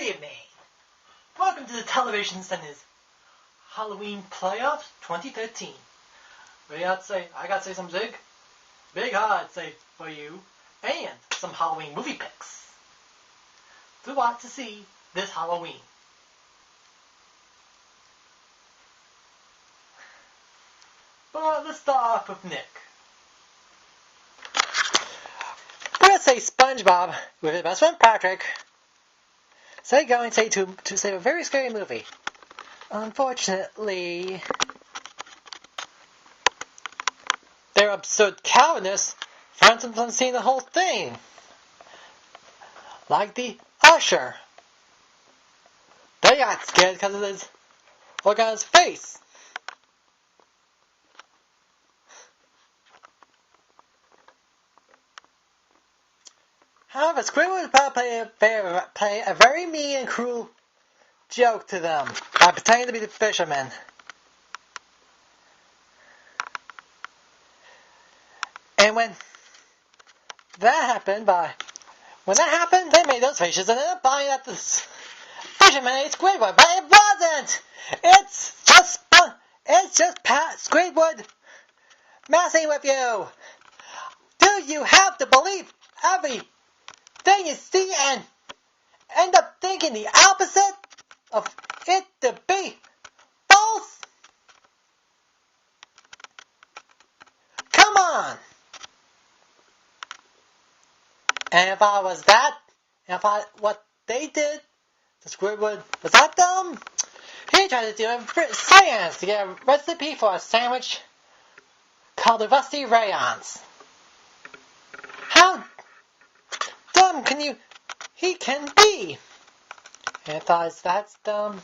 Good evening. Welcome to the Television Center's Halloween Playoffs 2013. I gotta say some big hard say for you, and some Halloween movie picks to watch to see this Halloween. But let's start off with Nick. I'm gonna say SpongeBob with his best friend Patrick. So going to save a very scary movie. Unfortunately, their absurd Calvinists prevent them from seeing the whole thing. Like the usher. They got scared because of his look on his face. However, Squidward play a very mean and cruel joke to them by pretending to be the fisherman. And when that happened, they made those faces and ended up buying that the fisherman ate Squidward, but it wasn't. It's just Squidward messing with you. Do you have to believe everything you see and end up thinking the opposite of it to be false? Come on! And if I was what they did to Squidward was that dumb? He tried to do a science to get a recipe for a sandwich called the Rusty Rayons. How dumb he can be? And I thought, that's dumb.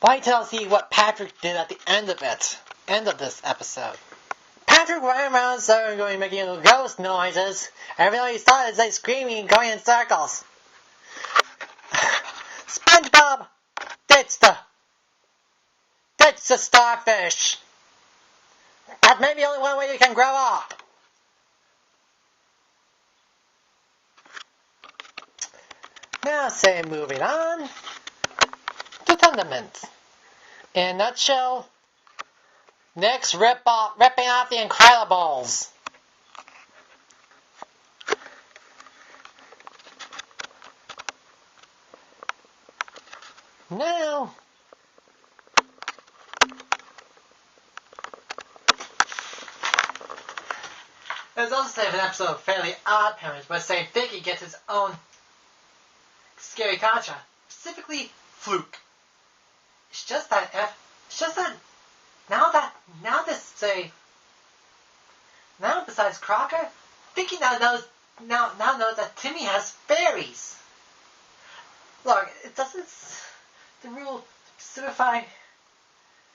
Wait till I see what Patrick did at the end of this episode. Patrick ran around the making ghost noises. Every time he started, they screaming and going in circles. SpongeBob, ditch the starfish. That may be only one way you can grow up. Now, moving on to Thundermint. In a nutshell, Nick's ripping off the Incredibles. Now, There's also an episode of Fairly Odd Parents where Vicky gets his own scary gotcha, specifically Fluke. It's just that now besides Crocker, Vicky now knows that Timmy has fairies. Look, it doesn't the rule specify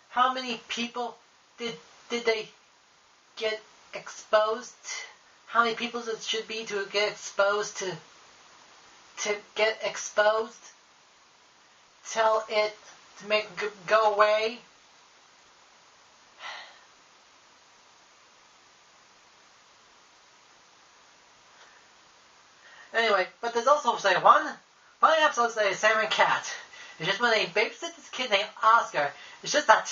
how many people did they get exposed? How many people it should be to get exposed to get exposed? Tell it to make it go away? Anyway, but there's also one episode say Sam and Cat. It's just when they babysit this kid named Oscar. It's just that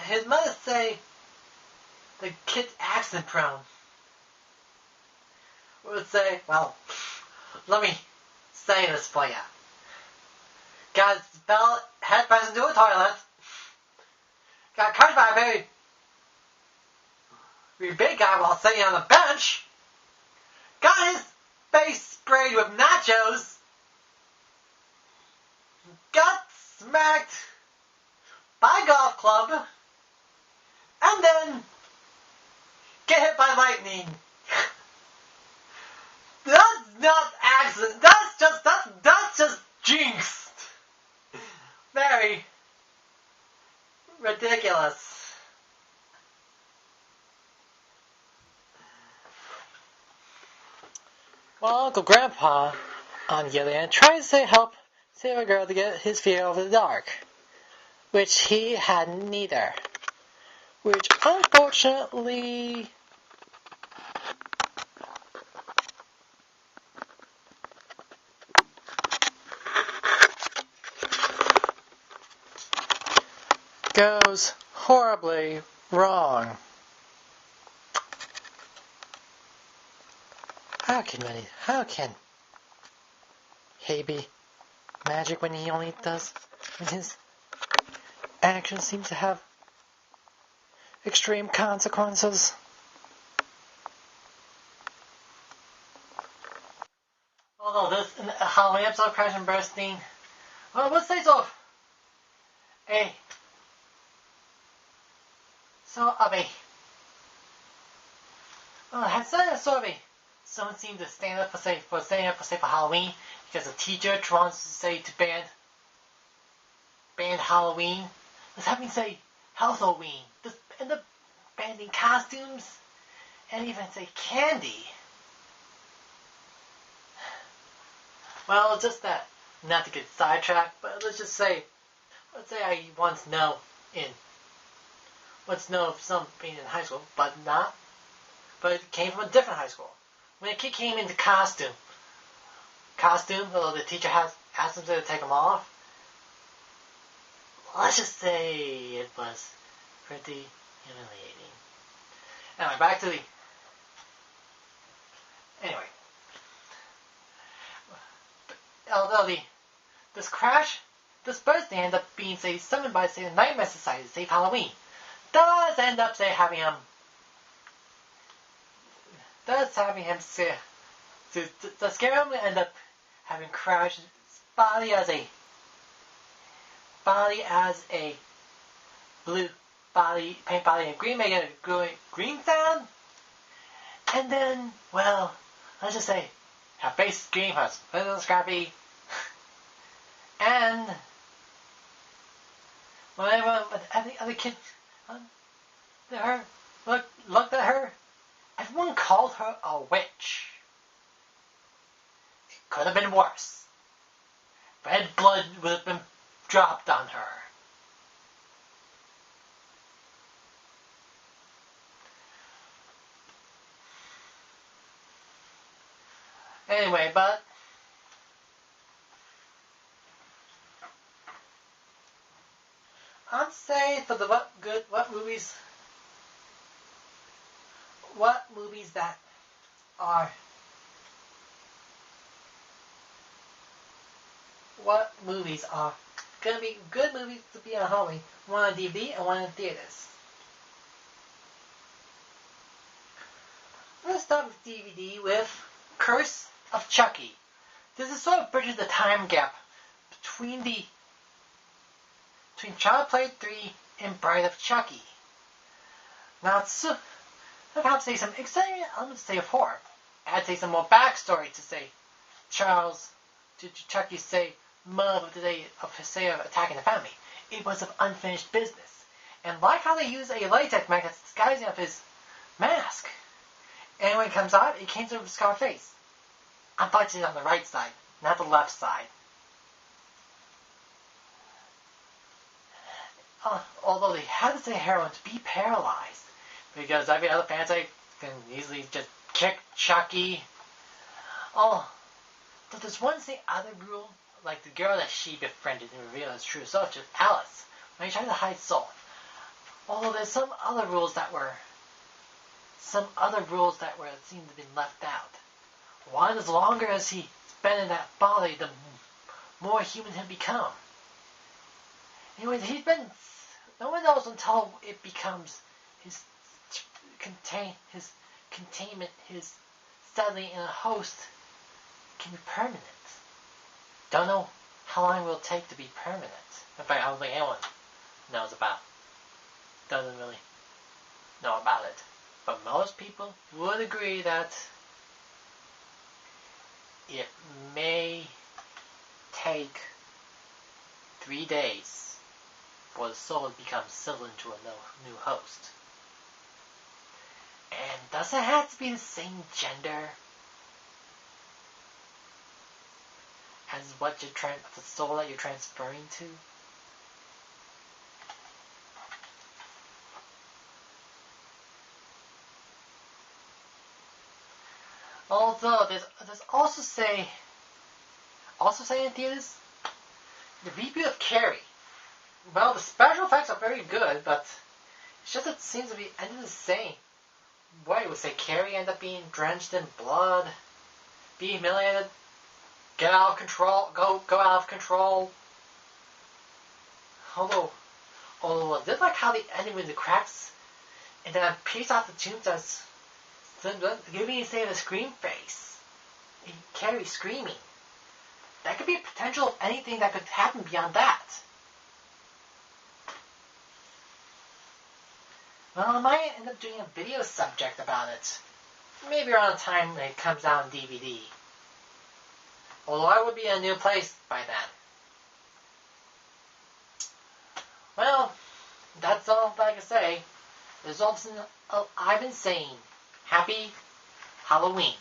his mother say the kid's accident prone. Would say, well, let me say this for you. Got head first into a toilet. Got crushed by a very big guy while sitting on the bench. Got his face sprayed with nachos. Got smacked by a golf club. And then get hit by lightning. That's not accident. That's just jinxed. Very ridiculous. well, Uncle Grandpa, on the other hand, tries to help save a girl to get his fear over the dark, which he had neither. Which, unfortunately, horribly wrong. How can he be magic when his actions seem to have extreme consequences? Although this Halloween episode, Crash and Bursting, well, let's say so. Someone seemed to stand up for Halloween because the teacher wants to say to ban Halloween. Let's have me say Halloween. Just end up banning costumes and even say candy. Well, just that, not to get sidetracked, but let's say I once know of some being in high school, but it came from a different high school. When a kid came into costume, although the teacher asked him to take them off, let's just say it was pretty humiliating. Anyway, back to the... Anyway. Although this birthday ended up being summoned by the Nightmare Society to save Halloween, does end up having him the scare him end up having Crash's body as a blue body, paint body, and green, making a green sound, and then, well, let's just say her face is green, her little scrappy, and whenever the other kids looked at her, everyone called her a witch. It could have been worse. Red blood would have been dropped on her. Anyway, but I'd say for the what movies that are gonna be good movies to be on Halloween, one on DVD and one in theaters. Let's start with DVD with Curse of Chucky. This is sort of bridges the time gap between Child Play 3 and Bride of Chucky. Now, I'd have to say some exciting elements of horror. I'd say some more backstory to Chucky's mother of attacking the family. It was of unfinished business. And like how they use a latex mask that's disguising of his mask. And when it comes out, it came through his scar face. Unfortunately, on the right side, not the left side. Although they had to say heroine to be paralyzed, because every other fantasy can easily just kick Chucky. Oh, but there's one other rule, like the girl that she befriended and revealed as true self, just Alice, when he tried to hide soul. Although there's some other rules that seemed to be left out. One, as longer as he spent in that body, the more human he'll become. Anyways, no one knows until it becomes his containment, his settling in a host can be permanent. Don't know how long it will take to be permanent. In fact, I don't think anyone doesn't really know about it. But most people would agree that it may take 3 days for the soul to become settled into a new host. And does it have to be the same gender as the soul that you're transferring to? Although there's also say in theaters, the reboot of Carrie. Well, the special effects are very good, but It's just it seems to be ended the same. What would say Carrie end up being drenched in blood, be humiliated, get out of control, go out of control. Although I did like how the ending with the cracks and then piece off the tombstones, give me say a scream face. And Carrie screaming. That could be a potential of anything that could happen beyond that. Well, I might end up doing a video subject about it. Maybe around the time when it comes out on DVD. Although I would be in a new place by then. Well, that's all I can say. Results in I've been saying. Happy Halloween.